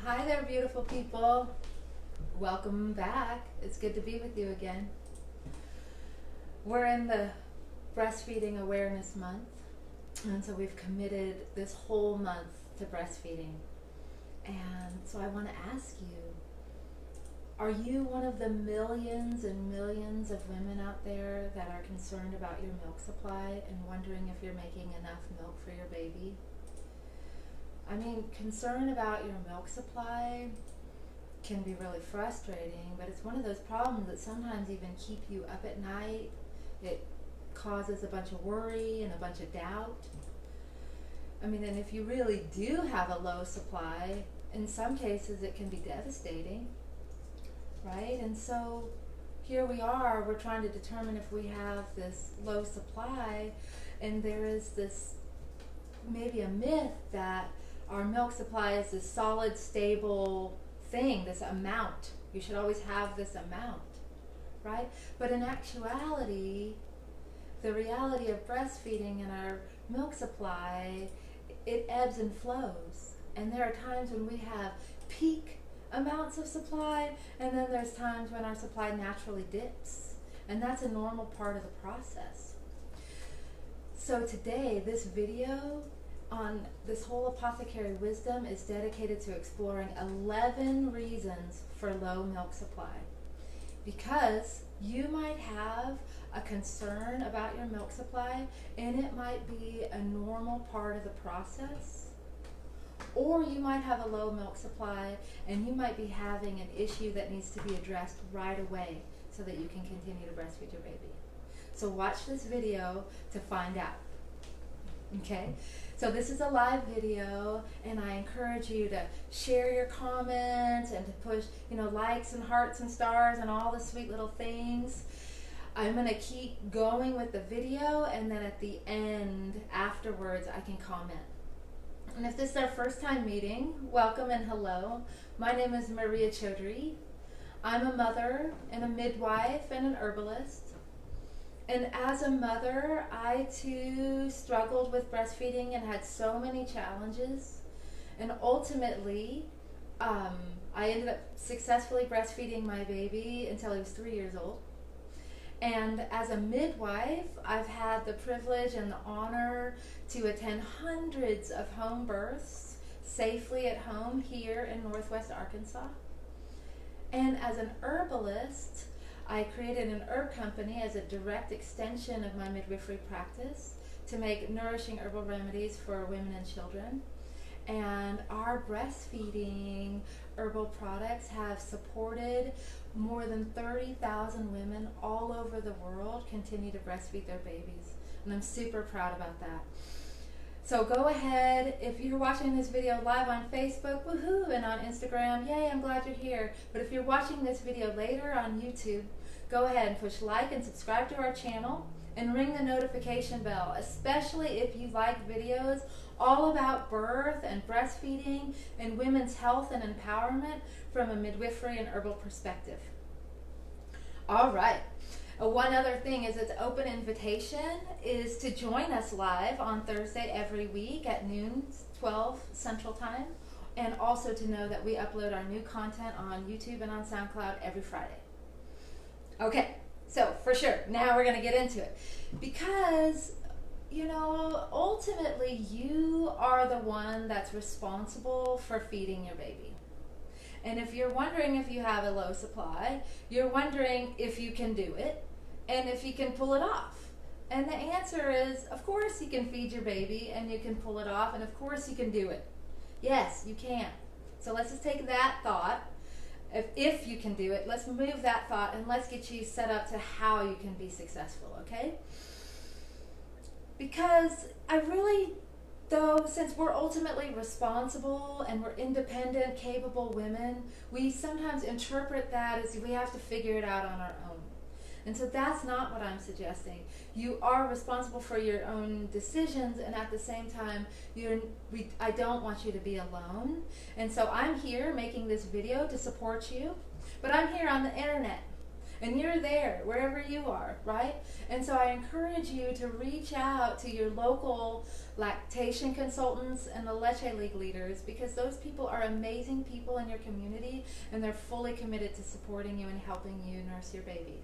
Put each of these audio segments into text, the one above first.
Hi there, beautiful people. Welcome back. It's good to be with you again. We're in the Breastfeeding Awareness Month, and so we've committed this whole month to breastfeeding. And so I want to ask you, are you one of the millions and millions of women out there that are concerned about your milk supply and wondering if you're making enough milk for your baby? I mean, concern about your milk supply can be really frustrating, but it's one of those problems that sometimes even keep you up at night. It causes a bunch of worry and a bunch of doubt. I mean, and if you really do have a low supply, in some cases it can be devastating, right? And so here we are, we're trying to determine if we have this low supply, and there is this maybe a myth that our milk supply is this solid, stable thing, this amount. You should always have this amount, right? But in actuality, the reality of breastfeeding and our milk supply, it ebbs and flows. And there are times when we have peak amounts of supply, and then there's times when our supply naturally dips. And that's a normal part of the process. So today, this video on this whole Apothecary Wisdom is dedicated to exploring 11 reasons for low milk supply. Because you might have a concern about your milk supply, and it might be a normal part of the process. Or you might have a low milk supply, and you might be having an issue that needs to be addressed right away so that you can continue to breastfeed your baby. So watch this video to find out. Okay? So this is a live video, and I encourage you to share your comments and to push, likes and hearts and stars and all the sweet little things. I'm going to keep going with the video, and then at the end, afterwards, I can comment. And if this is our first time meeting, welcome and hello. My name is Maria Chaudhry. I'm a mother and a midwife and an herbalist. And as a mother, I too struggled with breastfeeding and had so many challenges. And ultimately, I ended up successfully breastfeeding my baby until he was 3 years old. And as a midwife, I've had the privilege and the honor to attend hundreds of home births safely at home here in Northwest Arkansas. And as an herbalist, I created an herb company as a direct extension of my midwifery practice to make nourishing herbal remedies for women and children. And our breastfeeding herbal products have supported more than 30,000 women all over the world continue to breastfeed their babies. And I'm super proud about that. So go ahead, if you're watching this video live on Facebook, woohoo, and on Instagram, yay, I'm glad you're here. But if you're watching this video later on YouTube, go ahead and push like and subscribe to our channel and ring the notification bell, especially if you like videos all about birth and breastfeeding and women's health and empowerment from a midwifery and herbal perspective. All right. One other thing is its open invitation is to join us live on Thursday every week at noon, 12 Central Time, and also to know that we upload our new content on YouTube and on SoundCloud every Friday. Okay, so for sure, now we're going to get into it. Because, ultimately you are the one that's responsible for feeding your baby. And if you're wondering if you have a low supply, you're wondering if you can do it and if you can pull it off. And the answer is, of course you can feed your baby and you can pull it off, and of course you can do it. Yes, you can. So let's just take that thought. If you can do it, let's move that thought and let's get you set up to how you can be successful, okay? Because I really, though, since we're ultimately responsible and we're independent, capable women, we sometimes interpret that as we have to figure it out on our own. And so that's not what I'm suggesting. You are responsible for your own decisions, and at the same time, I don't want you to be alone. And so I'm here making this video to support you, but I'm here on the internet. And you're there wherever you are, right? And so I encourage you to reach out to your local lactation consultants and the Leche League leaders, because those people are amazing people in your community, and they're fully committed to supporting you and helping you nurse your baby.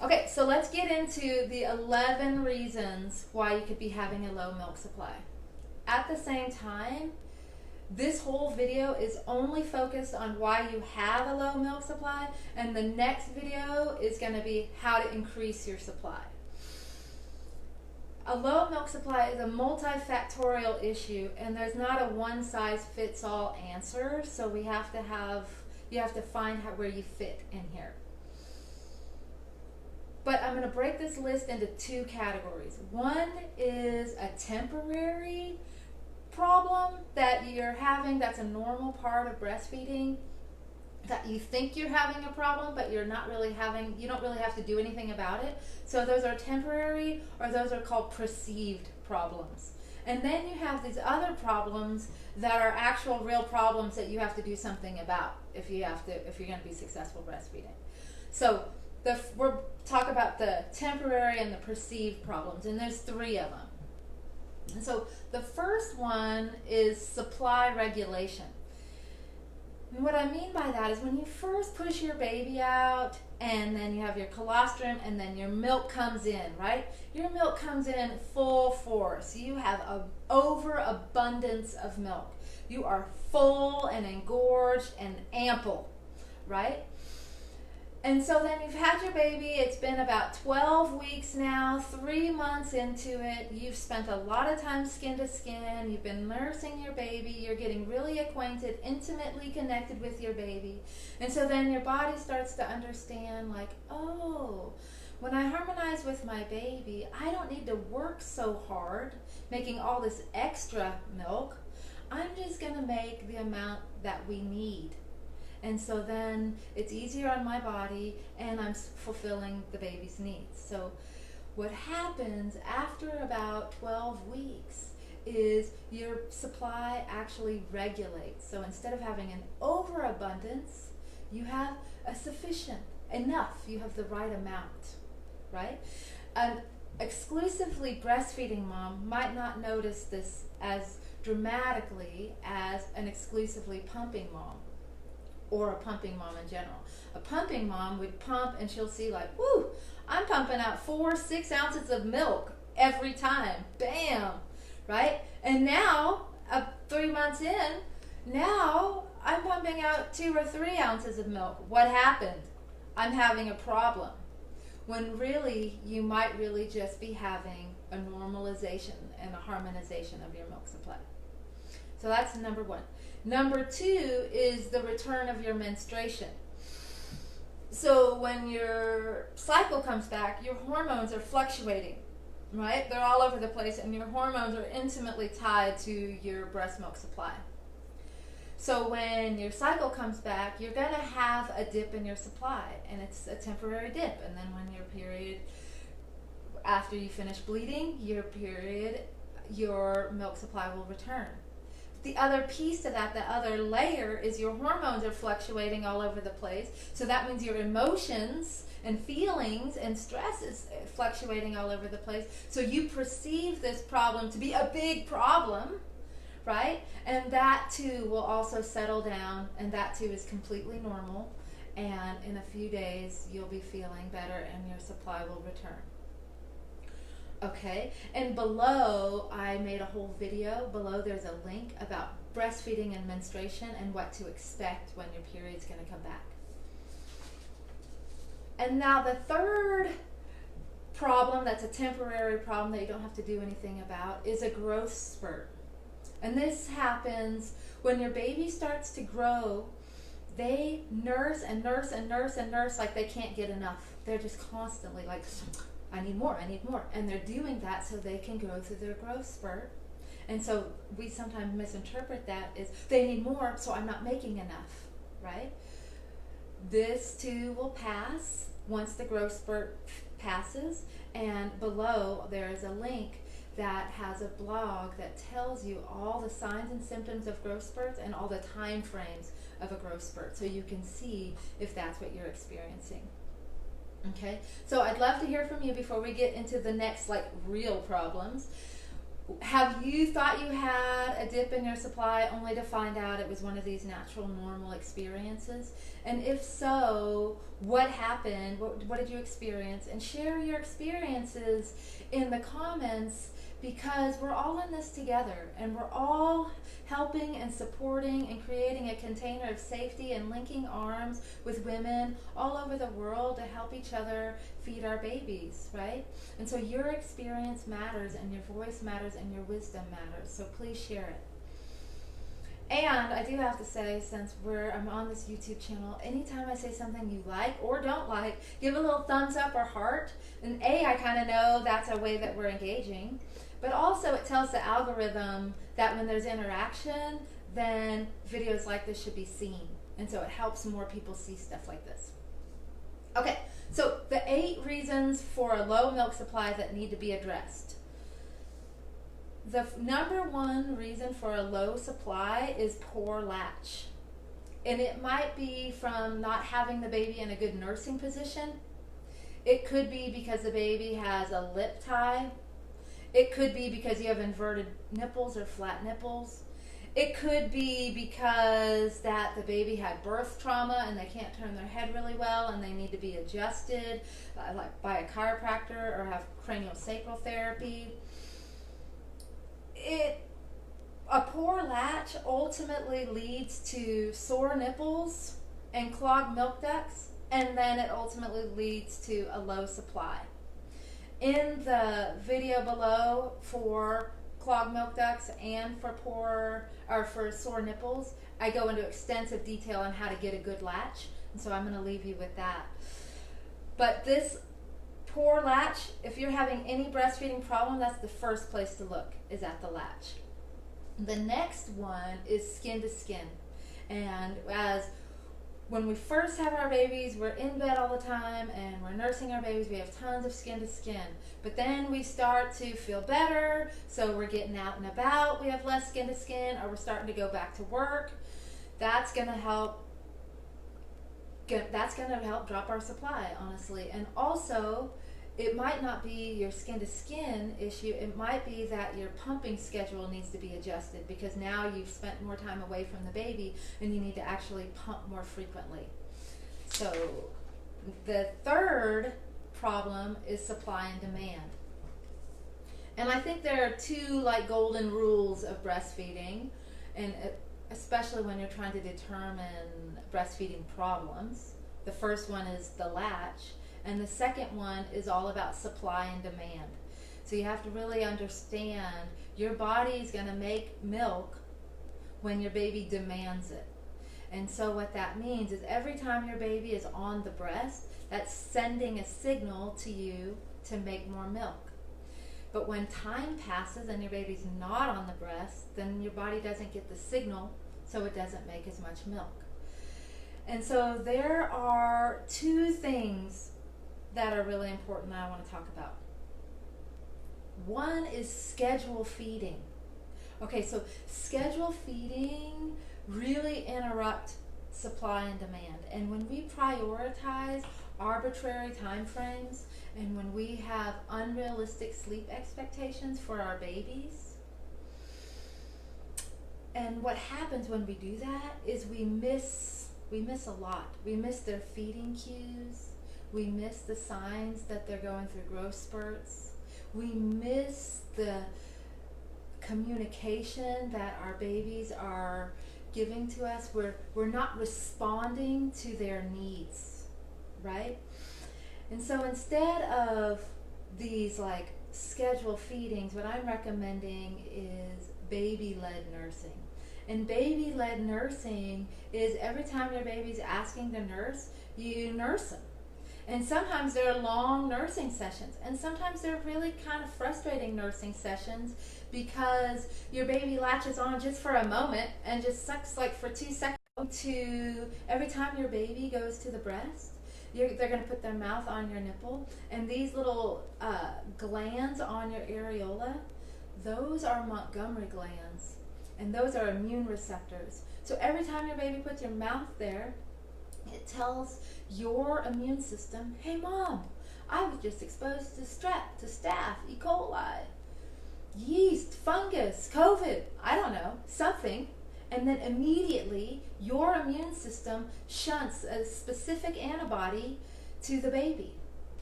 Okay, so let's get into the 11 reasons why you could be having a low milk supply. At the same time, this whole video is only focused on why you have a low milk supply, and the next video is going to be how to increase your supply. A low milk supply is a multifactorial issue, and there's not a one-size-fits-all answer, so you have to find where you fit in here. But I'm going to break this list into two categories. One is a temporary problem that you're having, that's a normal part of breastfeeding, that you think you're having a problem, but you're not really having, you don't really have to do anything about it. So those are temporary, or those are called perceived problems. And then you have these other problems that are actual real problems that you have to do something about if you're going to be successful breastfeeding. So we'll talk about the temporary and the perceived problems, and there's 3 of them. And so the first one is supply regulation. And what I mean by that is when you first push your baby out, and then you have your colostrum, and then your milk comes in, right? Your milk comes in full force. You have an overabundance of milk. You are full and engorged and ample, right? And so then you've had your baby, it's been about 12 weeks now, 3 months into it, you've spent a lot of time skin to skin, you've been nursing your baby, you're getting really acquainted, intimately connected with your baby. And so then your body starts to understand, like, oh, when I harmonize with my baby, I don't need to work so hard making all this extra milk. I'm just going to make the amount that we need. And so then it's easier on my body, and I'm fulfilling the baby's needs. So what happens after about 12 weeks is your supply actually regulates. So instead of having an overabundance, you have a sufficient, enough, you have the right amount, right? An exclusively breastfeeding mom might not notice this as dramatically as an exclusively pumping mom, or a pumping mom in general. A pumping mom would pump, and she'll see, like, whoo, I'm pumping out 4-6 ounces of milk every time. Bam! Right? And now, 3 months in, now I'm pumping out 2 or 3 ounces of milk. What happened? I'm having a problem. When really, you might really just be having a normalization and a harmonization of your milk supply. So that's number 1. Number 2 is the return of your menstruation. So when your cycle comes back, your hormones are fluctuating, right? They're all over the place, and your hormones are intimately tied to your breast milk supply. So when your cycle comes back, you're going to have a dip in your supply, and it's a temporary dip. And then when your period, after you finish bleeding, your milk supply will return. The other piece to that, the other layer, is your hormones are fluctuating all over the place. So that means your emotions and feelings and stress is fluctuating all over the place. So you perceive this problem to be a big problem, right? And that too will also settle down, and that too is completely normal. And in a few days, you'll be feeling better, and your supply will return. Okay, and below, I made a whole video. Below, there's a link about breastfeeding and menstruation and what to expect when your period's going to come back. And now the third problem, that's a temporary problem that you don't have to do anything about, is a growth spurt. And this happens when your baby starts to grow. They nurse and nurse and nurse and nurse like they can't get enough. They're just constantly like, I need more, I need more. And they're doing that so they can go through their growth spurt. And so we sometimes misinterpret that as they need more, so I'm not making enough, right? This too will pass once the growth spurt passes. And below there is a link that has a blog that tells you all the signs and symptoms of growth spurts and all the time frames of a growth spurt, so you can see if that's what you're experiencing. Okay, so I'd love to hear from you before we get into the next real problems. Have you thought you had a dip in your supply only to find out it was one of these natural, normal experiences? And if so, what happened? What did you experience? And share your experiences in the comments, because we're all in this together, and we're all helping and supporting and creating a container of safety and linking arms with women all over the world to help each other feed our babies, right? And so your experience matters, and your voice matters, and your wisdom matters. So please share it. And I do have to say, since I'm on this YouTube channel, anytime I say something you like or don't like, give a little thumbs up or heart. And I kind of know that's a way that we're engaging. But also it tells the algorithm that when there's interaction, then videos like this should be seen. And so it helps more people see stuff like this. Okay, so the 8 reasons for a low milk supply that need to be addressed. The number 1 reason for a low supply is poor latch. And it might be from not having the baby in a good nursing position. It could be because the baby has a lip tie. It could be because you have inverted nipples or flat nipples. It could be because that the baby had birth trauma and they can't turn their head really well and they need to be adjusted by a chiropractor or have craniosacral therapy. A poor latch ultimately leads to sore nipples and clogged milk ducts, and then it ultimately leads to a low supply. In the video below for clogged milk ducts and for sore nipples, I go into extensive detail on how to get a good latch, and so I'm going to leave you with that. But this poor latch, if you're having any breastfeeding problem, that's the first place to look, is at the latch. The next one is skin to skin. And when we first have our babies, we're in bed all the time and we're nursing our babies. We have tons of skin to skin. But then we start to feel better, so we're getting out and about. We have less skin to skin, or we're starting to go back to work. That's going to help. That's going to help drop our supply, honestly. And also, it might not be your skin to skin issue. It might be that your pumping schedule needs to be adjusted, because now you've spent more time away from the baby and you need to actually pump more frequently. So the third problem is supply and demand. And I think there are 2 golden rules of breastfeeding, and especially when you're trying to determine breastfeeding problems. The first one is the latch. And the second one is all about supply and demand. So you have to really understand your body is going to make milk when your baby demands it. And so what that means is every time your baby is on the breast, that's sending a signal to you to make more milk. But when time passes and your baby's not on the breast, then your body doesn't get the signal, so it doesn't make as much milk. And so there are 2 things that are really important that I want to talk about. One is schedule feeding. Okay, so schedule feeding really interrupt supply and demand. And when we prioritize arbitrary time frames, and when we have unrealistic sleep expectations for our babies, and what happens when we do that is we miss a lot. We miss their feeding cues. We miss the signs that they're going through growth spurts. We miss the communication that our babies are giving to us. We're not responding to their needs, right? And so instead of these scheduled feedings, what I'm recommending is baby-led nursing. And baby-led nursing is every time your baby's asking to nurse, you nurse them. And sometimes they're long nursing sessions, and sometimes they're really kind of frustrating nursing sessions, because your baby latches on just for a moment and just sucks for 2 seconds. Every time your baby goes to the breast, they're going to put their mouth on your nipple, and these little glands on your areola those are Montgomery glands, and those are immune receptors. So every time your baby puts your mouth there, it tells your immune system, hey mom, I was just exposed to strep, to staph, E. coli, yeast, fungus, COVID, I don't know, something. And then immediately your immune system shunts a specific antibody to the baby,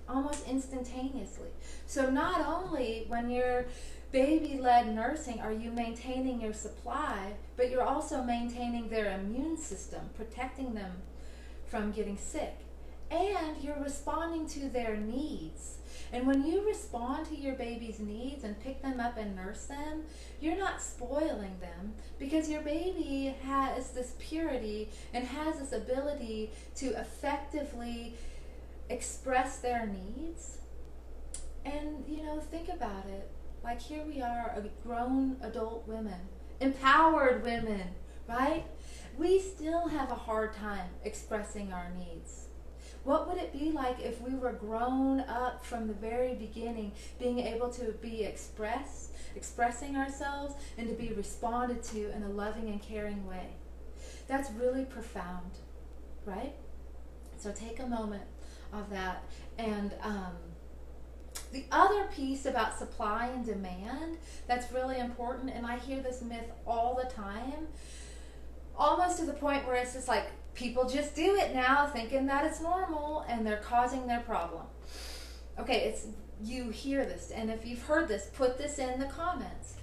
almost instantaneously. So not only when you're baby-led nursing are you maintaining your supply, but you're also maintaining their immune system, protecting them from getting sick. And you're responding to their needs. And when you respond to your baby's needs and pick them up and nurse them, you're not spoiling them, because your baby has this purity and has this ability to effectively express their needs. And, think about it. Like, here we are, grown adult women, empowered women, right? We still have a hard time expressing our needs. What would it be like if we were grown up from the very beginning, being able to be expressing ourselves, and to be responded to in a loving and caring way? That's really profound, right? So take a moment of that. And the other piece about supply and demand that's really important, and I hear this myth all the time, almost to the point where it's just like, people just do it now thinking that it's normal, and they're causing their problem. Okay, you hear this, and if you've heard this, put this in the comments.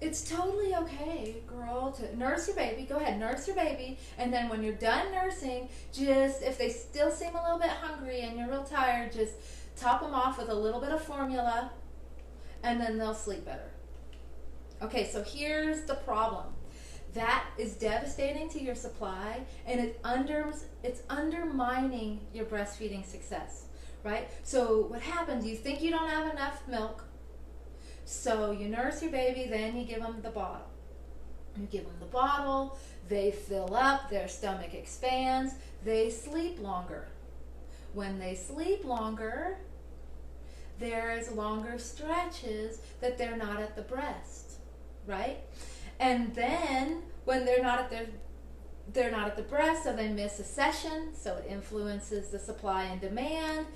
It's totally okay, girl, to nurse your baby. Go ahead, nurse your baby, and then when you're done nursing, just, if they still seem a little bit hungry and you're real tired, just top them off with a little bit of formula, and then they'll sleep better. Okay, so here's the problem. That is devastating to your supply, and it's undermining your breastfeeding success, right? So what happens, you think you don't have enough milk, so you nurse your baby, then you give them the bottle. You give them the bottle, they fill up, their stomach expands, they sleep longer. When they sleep longer, there's longer stretches that they're not at the breast, right? And then when they're not at the breast, so they miss a session, so it influences the supply and demand.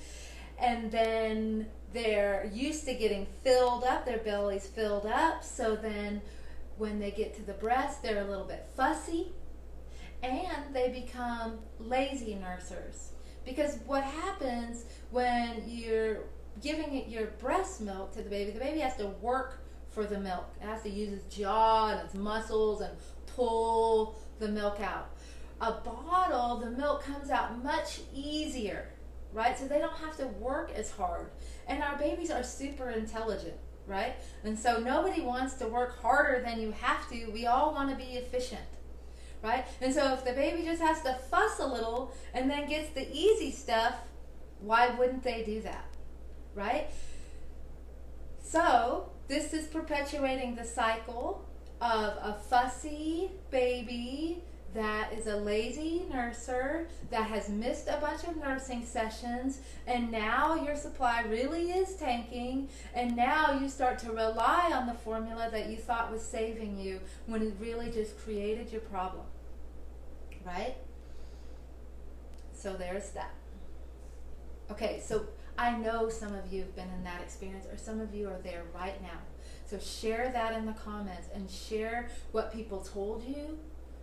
And then they're used to getting filled up, their belly's filled up, so then when they get to the breast, they're a little bit fussy, and they become lazy nursers. Because what happens when you're giving it your breast milk to the baby has to work for the milk. It has to use its jaw and its muscles and pull the milk out. A bottle, the milk comes out much easier, right? So they don't have to work as hard. And our babies are super intelligent, right? And so nobody wants to work harder than you have to. We all want to be efficient, right? And so if the baby just has to fuss a little and then gets the easy stuff, why wouldn't they do that, right? So this is perpetuating the cycle of a fussy baby that is a lazy nurser that has missed a bunch of nursing sessions, and now your supply really is tanking, and now you start to rely on the formula that you thought was saving you when it really just created your problem, right? So there's that. Okay, so I know some of you have been in that experience, or some of you are there right now. So share that in the comments, and share what people told you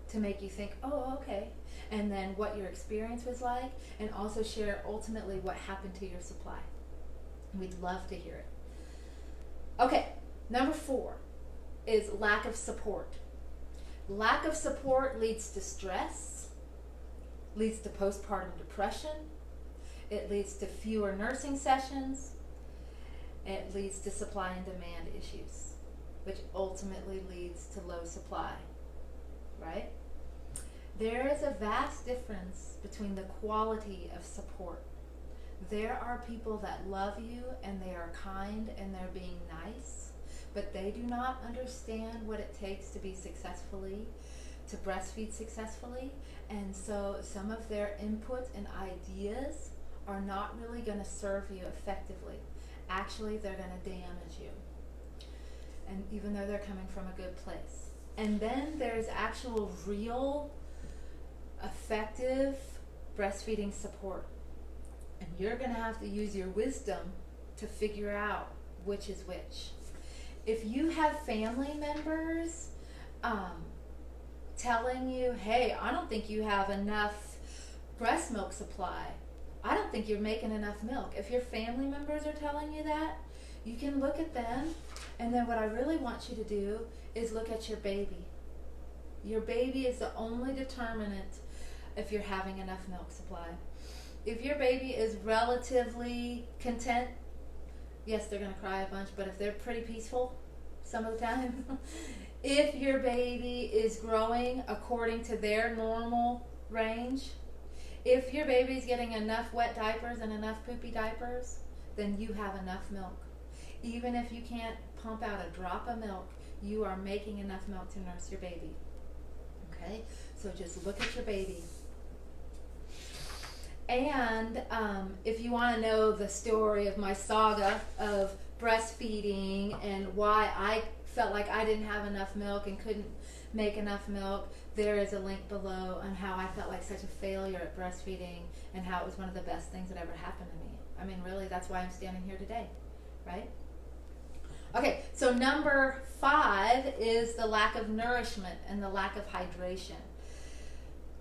to make you think, oh, okay, and then what your experience was like, and also share ultimately what happened to your supply. We'd love to hear it. Okay, number 4 is lack of support. Lack of support leads to stress, leads to postpartum depression, it leads to fewer nursing sessions, it leads to supply and demand issues, which ultimately leads to low supply, right? There is a vast difference between the quality of support. There are people that love you and they are kind and they're being nice, but they do not understand what it takes to be successfully, to breastfeed successfully, and so some of their input and ideas are not really going to serve you effectively. Actually, they're going to damage you. and even though they're coming from a good place. And then there's actual real effective breastfeeding support. And you're going to have to use your wisdom to figure out which is which. If you have family members telling you, hey, I don't think you have enough breast milk supply, I don't think you're making enough milk. If your family members are telling you that, you can look at them, and then what I really want you to do is look at your baby. Your baby is the only determinant if you're having enough milk supply. If your baby is relatively content, yes, they're going to cry a bunch, but if they're pretty peaceful some of the time, if your baby is growing according to their normal range, if your baby's getting enough wet diapers and enough poopy diapers, then you have enough milk. Even if you can't pump out a drop of milk, you are making enough milk to nurse your baby. Okay? So just look at your baby. And if you want to know the story of my saga of breastfeeding and why I felt like I didn't have enough milk and couldn't make enough milk, there is a link below on how I felt like such a failure at breastfeeding and how it was one of the best things that ever happened to me. I mean, really, that's why I'm standing here today, right? Okay, so number 5 is the lack of nourishment and the lack of hydration.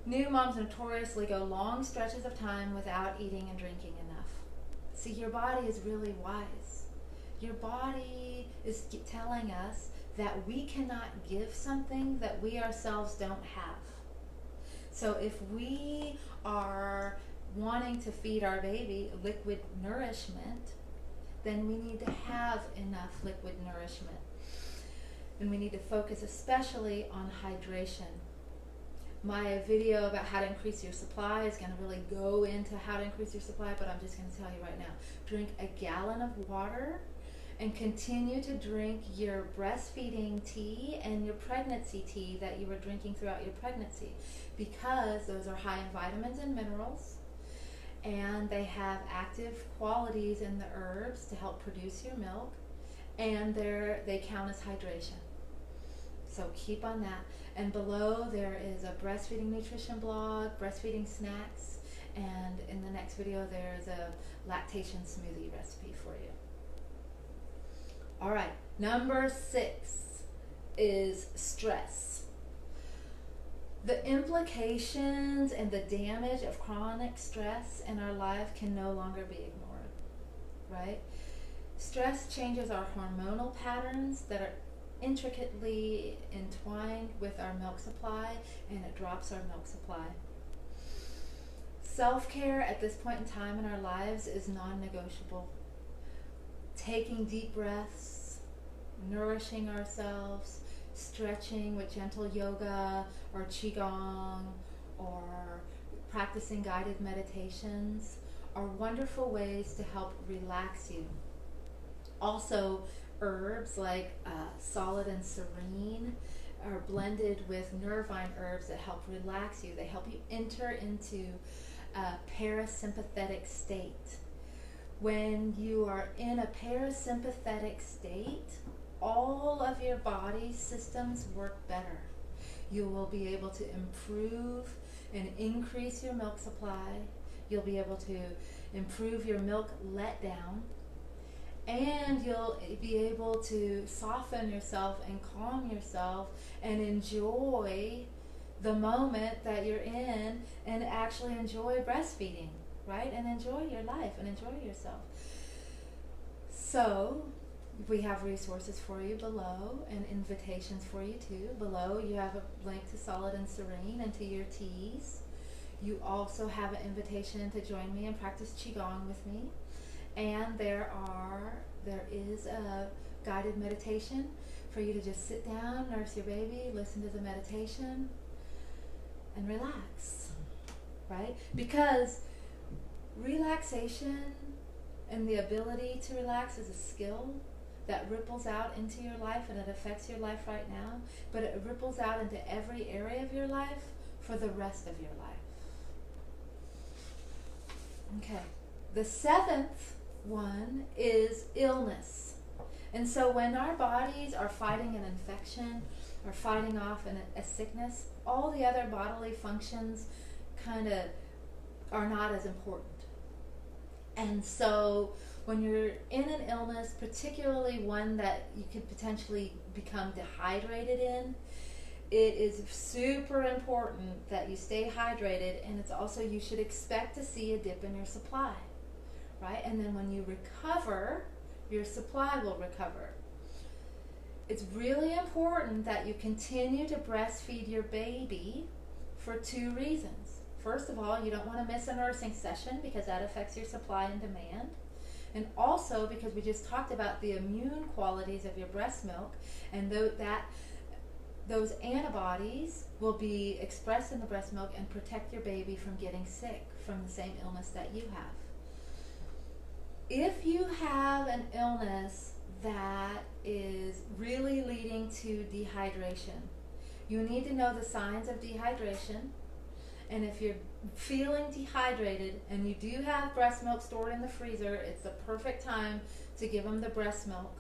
New moms notoriously go long stretches of time without eating and drinking enough. See, your body is really wise. Your body is telling us that we cannot give something that we ourselves don't have. So if we are wanting to feed our baby liquid nourishment, then we need to have enough liquid nourishment. And we need to focus especially on hydration. My video about how to increase your supply is going to really go into how to increase your supply, but I'm just going to tell you right now. Drink a gallon of water and continue to drink your breastfeeding tea and your pregnancy tea that you were drinking throughout your pregnancy, because those are high in vitamins and minerals, and they have active qualities in the herbs to help produce your milk, and they count as hydration. So keep on that. And below there is a breastfeeding nutrition blog, breastfeeding snacks, and in the next video there is a lactation smoothie recipe for you. All right, number 6 is stress. The implications and the damage of chronic stress in our life can no longer be ignored, right? Stress changes our hormonal patterns that are intricately entwined with our milk supply, and it drops our milk supply. Self-care at this point in time in our lives is non-negotiable. Taking deep breaths, nourishing ourselves, stretching with gentle yoga or qigong, or practicing guided meditations are wonderful ways to help relax you. Also, herbs like Solid and Serene are blended with nervine herbs that help relax you. They help you enter into a parasympathetic state. When you are in a parasympathetic state, all of your body systems work better. You will be able to improve and increase your milk supply. You'll be able to improve your milk letdown. And you'll be able to soften yourself and calm yourself and enjoy the moment that you're in and actually enjoy breastfeeding, right? And enjoy your life and enjoy yourself. So we have resources for you below and invitations for you too. Below you have a link to Solid and Serene and to your teas. You also have an invitation to join me and practice qigong with me. And there is a guided meditation for you to just sit down, nurse your baby, listen to the meditation, and relax, right? Because relaxation and the ability to relax is a skill that ripples out into your life, and it affects your life right now, but it ripples out into every area of your life for the rest of your life. Okay, the 7th one is illness. And so when our bodies are fighting an infection or fighting off a sickness, all the other bodily functions kind of are not as important. And so when you're in an illness, particularly one that you could potentially become dehydrated in, it is super important that you stay hydrated, and it's also, you should expect to see a dip in your supply, right? And then when you recover, your supply will recover. It's really important that you continue to breastfeed your baby for 2 reasons. First of all, you don't want to miss a nursing session because that affects your supply and demand. And also because we just talked about the immune qualities of your breast milk, and those antibodies will be expressed in the breast milk and protect your baby from getting sick from the same illness that you have. If you have an illness that is really leading to dehydration, you need to know the signs of dehydration. And if you're feeling dehydrated and you do have breast milk stored in the freezer, it's the perfect time to give them the breast milk.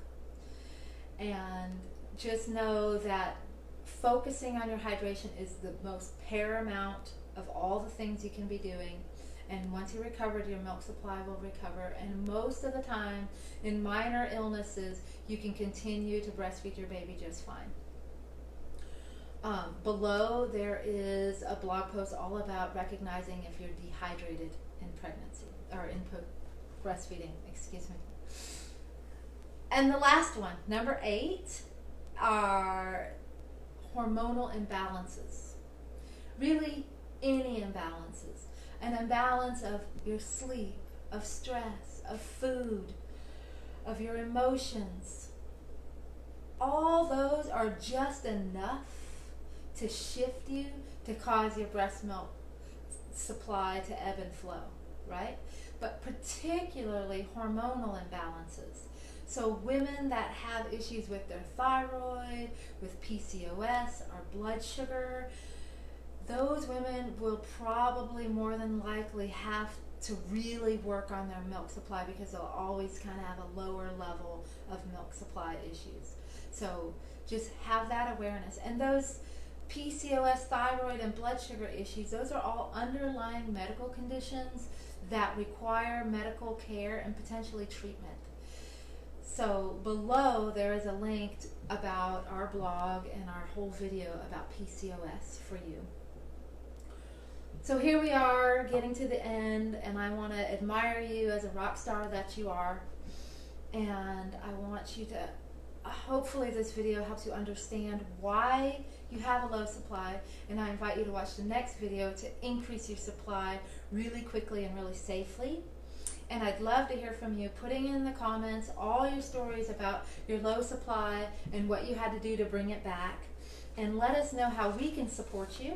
And just know that focusing on your hydration is the most paramount of all the things you can be doing. And once you're recovered, your milk supply will recover. And most of the time, in minor illnesses, you can continue to breastfeed your baby just fine. Below there is a blog post all about recognizing if you're dehydrated in pregnancy, or in breastfeeding, excuse me. And the last one, number 8, are hormonal imbalances. Really, any imbalances. An imbalance of your sleep, of stress, of food, of your emotions. All those are just enough to shift you, to cause your breast milk supply to ebb and flow, right? But particularly hormonal imbalances. So women that have issues with their thyroid, with PCOS, or blood sugar, those women will probably more than likely have to really work on their milk supply, because they'll always kind of have a lower level of milk supply issues. So just have that awareness. And those PCOS, thyroid, and blood sugar issues, those are all underlying medical conditions that require medical care and potentially treatment. So below there is a link about our blog and our whole video about PCOS for you. So here we are getting to the end, and I want to admire you as a rock star that you are. And I want you to, hopefully this video helps you understand why you have a low supply, and I invite you to watch the next video to increase your supply really quickly and really safely. And I'd love to hear from you, putting in the comments all your stories about your low supply and what you had to do to bring it back. And let us know how we can support you.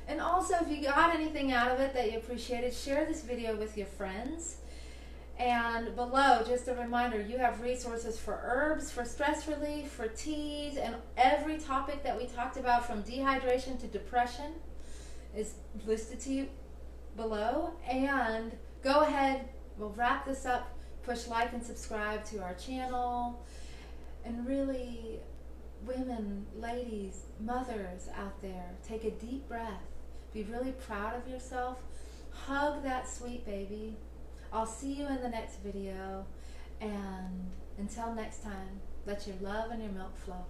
And also, if you got anything out of it that you appreciated, share this video with your friends. And below, just a reminder, you have resources for herbs, for stress relief, for teas, and every topic that we talked about, from dehydration to depression, is listed to you below. And go ahead, we'll wrap this up, push like and subscribe to our channel. And really, women, ladies, mothers out there, take a deep breath. Be really proud of yourself. Hug that sweet baby. I'll see you in the next video. And until next time, let your love and your milk flow.